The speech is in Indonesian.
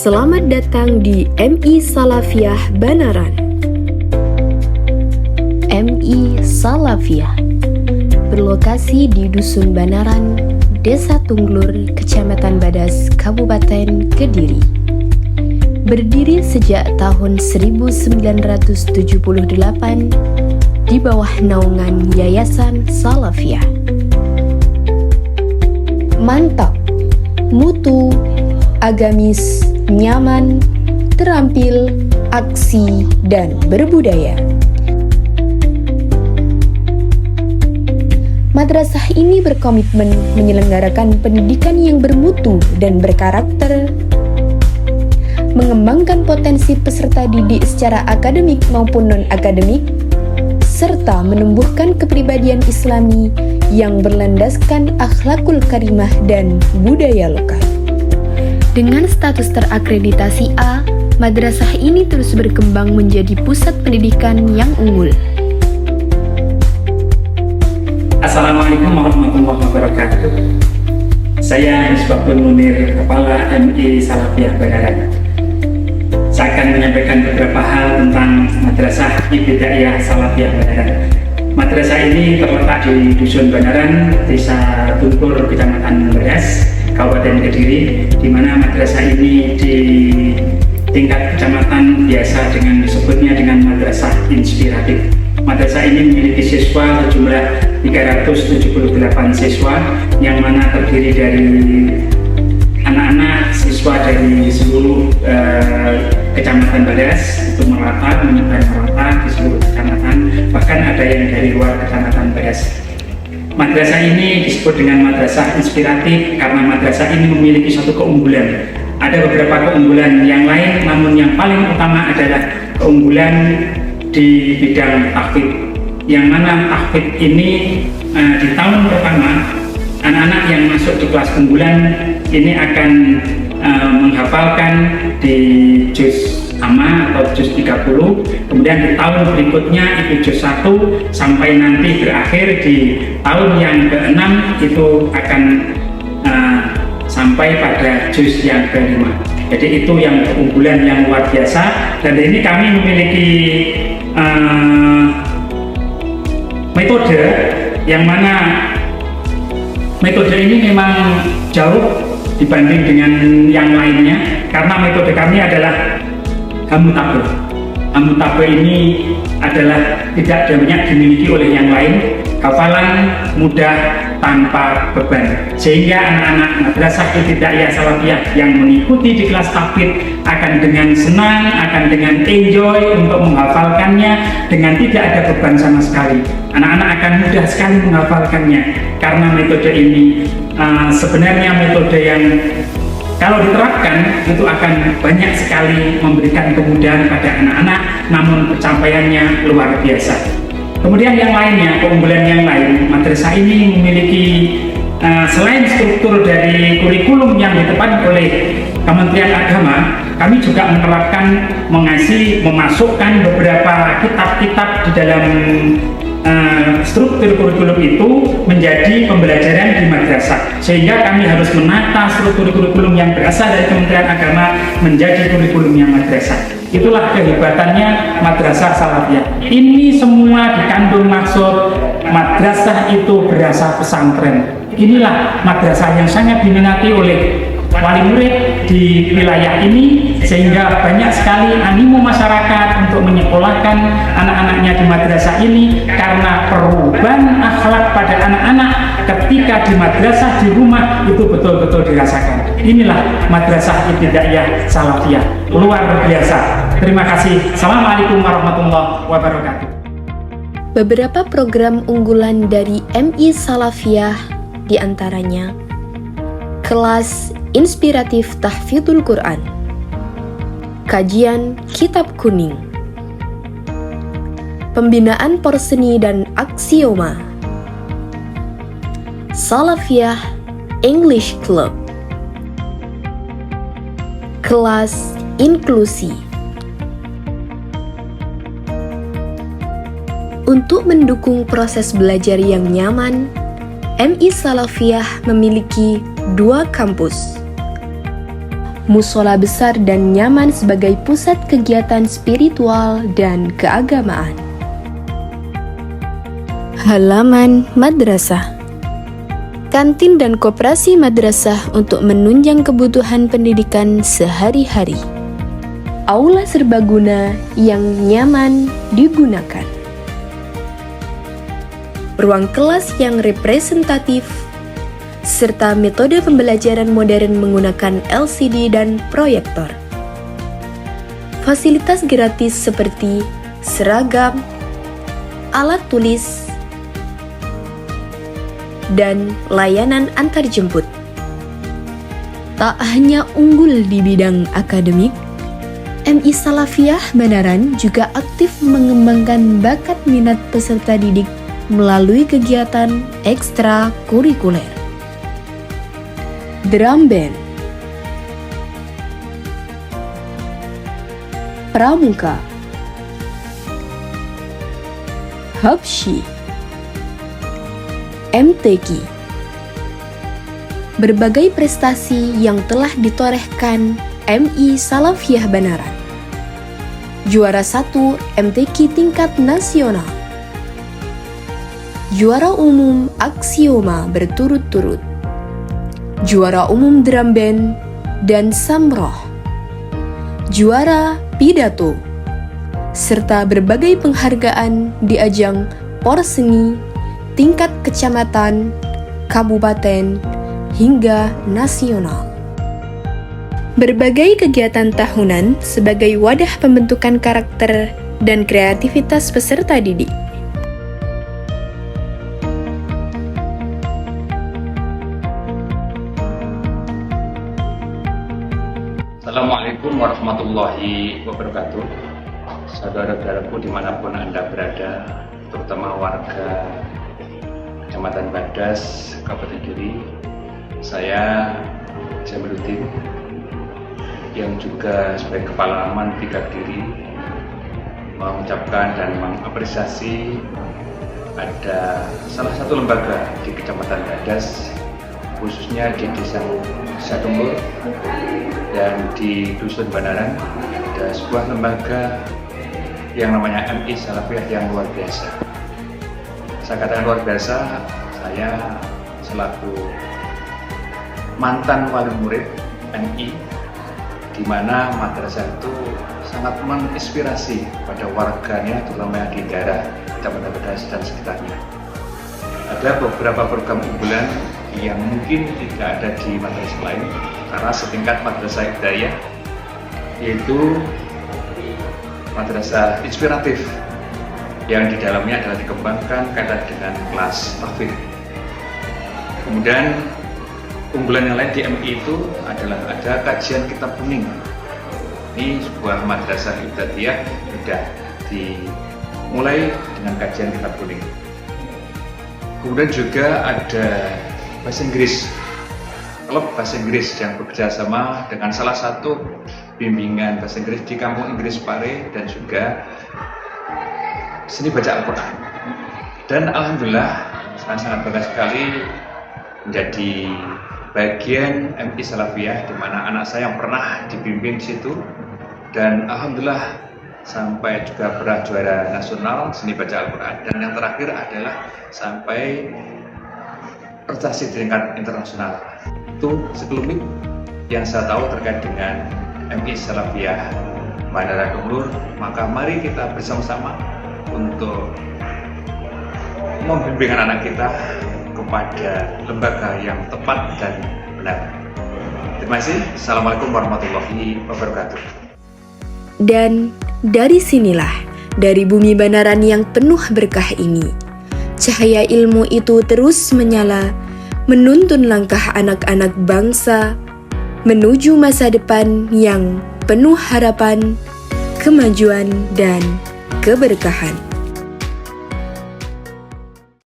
Selamat datang di MI Salafiyah Banaran. MI Salafiyah berlokasi di Dusun Banaran, Desa Tunglur, Kecamatan Badas, Kabupaten Kediri. Berdiri sejak tahun 1978 di bawah naungan Yayasan Salafiyah. Mantap, mutu, agamis, nyaman, terampil, aksi, dan berbudaya. Madrasah ini berkomitmen menyelenggarakan pendidikan yang bermutu dan berkarakter, mengembangkan potensi peserta didik secara akademik maupun non-akademik, serta menumbuhkan kepribadian Islami yang berlandaskan akhlakul karimah dan budaya lokal. Dengan status terakreditasi A, madrasah ini terus berkembang menjadi pusat pendidikan yang unggul. Assalamualaikum warahmatullahi wabarakatuh. Saya Misbahul Munir, Kepala MI Salafiyah Banaran. Saya akan menyampaikan beberapa hal tentang Madrasah Ibtidaiyah Salafiyah Banaran. Madrasah ini terletak di Dusun Banaran, Desa Tunglur, Kecamatan Badas, Kabupaten Kediri, di mana madrasah ini di tingkat kecamatan biasa disebutnya dengan madrasah inspiratif. Madrasah ini memiliki siswa sejumlah 378 siswa, yang mana terdiri dari anak-anak siswa dari seluruh kecamatan Badas, itu menyebar merata di seluruh kecamatan, bahkan ada yang dari luar kecamatan Badas. Madrasah ini disebut dengan madrasah inspiratif karena madrasah ini memiliki suatu keunggulan. Ada beberapa keunggulan yang lain, namun yang paling utama adalah keunggulan di bidang tahfidz. Yang mana tahfidz ini di tahun pertama, anak-anak yang masuk di kelas unggulan ini akan menghafalkan di juz Amma atau juz 30, kemudian di tahun berikutnya itu juz 1, sampai nanti berakhir di tahun yang ke-6 itu akan sampai pada juz yang ke-5. Jadi itu yang keunggulan yang luar biasa, dan ini kami memiliki metode yang mana metode ini memang jauh dibanding dengan yang lainnya, karena metode kami adalah Hamutabe. Hamutabe ini adalah tidak banyak dimiliki oleh yang lain, hafalan mudah tanpa beban, sehingga anak-anak madrasah Ibtidaiyah Salafiyah yang mengikuti di kelas tahfidz akan dengan senang, akan dengan enjoy untuk menghafalkannya dengan tidak ada beban sama sekali. Anak-anak akan mudah sekali menghafalkannya karena metode ini sebenarnya metode yang kalau diterapkan itu akan banyak sekali memberikan kemudahan pada anak-anak, namun pencapaiannya luar biasa. Kemudian yang lainnya, keunggulan yang lain, madrasah ini memiliki selain struktur dari kurikulum yang ditetapkan oleh Kementerian Agama, kami juga menerapkan memasukkan beberapa kitab-kitab di dalam struktur kurikulum itu menjadi pembelajaran di madrasah, sehingga kami harus menata struktur kurikulum yang berasal dari Kementerian Agama menjadi kurikulum yang madrasah. Itulah kehebatannya madrasah Salafiyah. Ini semua dikandung maksud madrasah itu berasa pesantren. Inilah madrasah yang sangat diminati oleh wali murid di wilayah ini, sehingga banyak sekali animo masyarakat untuk menyekolahkan anak-anaknya di madrasah ini karena perubahan akhlak pada anak-anak ketika di madrasah di rumah itu betul-betul dirasakan. Inilah madrasah Ibtidaiyah Salafiyah, luar biasa. Terima kasih. Assalamualaikum warahmatullahi wabarakatuh. Beberapa program unggulan dari MI Salafiyah diantaranya kelas inspiratif tahfidzul Quran, kajian kitab kuning, pembinaan porseni dan aksioma, Salafiyah English Club, kelas inklusi. Untuk mendukung proses belajar yang nyaman, MI Salafiyah memiliki 2 kampus, musola besar dan nyaman sebagai pusat kegiatan spiritual dan keagamaan. Halaman madrasah. Kantin dan koperasi madrasah untuk menunjang kebutuhan pendidikan sehari-hari. Aula serbaguna yang nyaman digunakan. Ruang kelas yang representatif, serta metode pembelajaran modern menggunakan LCD dan proyektor. Fasilitas gratis seperti seragam, alat tulis, dan layanan antarjemput. Tak hanya unggul di bidang akademik, MI Salafiyah Banaran juga aktif mengembangkan bakat minat peserta didik melalui kegiatan ekstrakurikuler. Drum band, pramuka, habsyi, MTQ. Berbagai prestasi yang telah ditorehkan MI Salafiyah Banaran. Juara 1 MTQ tingkat nasional. Juara umum aksioma berturut-turut. Juara umum drum band dan samroh. Juara pidato. Serta berbagai penghargaan di ajang porseni tingkat kecamatan, kabupaten, hingga nasional. Berbagai kegiatan tahunan sebagai wadah pembentukan karakter dan kreativitas peserta didik. Assalamualaikum warahmatullahi wabarakatuh. Saudara-saudaraku dimanapun Anda berada, terutama warga Kecamatan Badas, Kabupaten Duri, saya Jamiluddin yang juga sebagai Kepala Aman Brigad Diri mengucapkan dan mengapresiasi ada salah satu lembaga di Kecamatan Badas, khususnya di Desa Satungur dan di Dusun Banaran, ada sebuah lembaga yang namanya MI Salafiyah yang luar biasa. Saya katakan luar biasa, saya selaku mantan wali murid MI, di mana madrasah itu sangat menginspirasi pada warganya, terutama di daerah Kecamatan Badas dan sekitarnya. Ada beberapa program unggulan yang mungkin tidak ada di madrasah lain karena setingkat madrasah hidayah, yaitu madrasah inspiratif yang di dalamnya adalah dikembangkan kaitan dengan kelas tahfidz. Kemudian unggulan yang lain di MI itu adalah ada kajian kitab kuning. Ini sebuah madrasah ibtidaiyah sudah dimulai dengan kajian kitab kuning. Kemudian juga ada bahasa Inggris, klub bahasa Inggris yang bekerja sama dengan salah satu bimbingan bahasa Inggris di Kampung Inggris Pare dan juga seni baca Al-Quran. Dan alhamdulillah saya sangat bangga sekali menjadi bagian MI Salafiyah, di mana anak saya yang pernah dibimbing di situ, dan alhamdulillah sampai juga pernah juara nasional seni baca Al-Quran, dan yang terakhir adalah sampai prestasi di tingkat internasional. Itu sekelumit yang saya tahu terkait dengan MI Salafiyah Bandara Keblur. Maka mari kita bersama-sama untuk membimbing anak kita kepada lembaga yang tepat dan benar. Terima kasih. Assalamualaikum warahmatullahi wabarakatuh. Dan dari sinilah, dari bumi Banaran yang penuh berkah ini, cahaya ilmu itu terus menyala, menuntun langkah anak-anak bangsa menuju masa depan yang penuh harapan, kemajuan, dan keberkahan.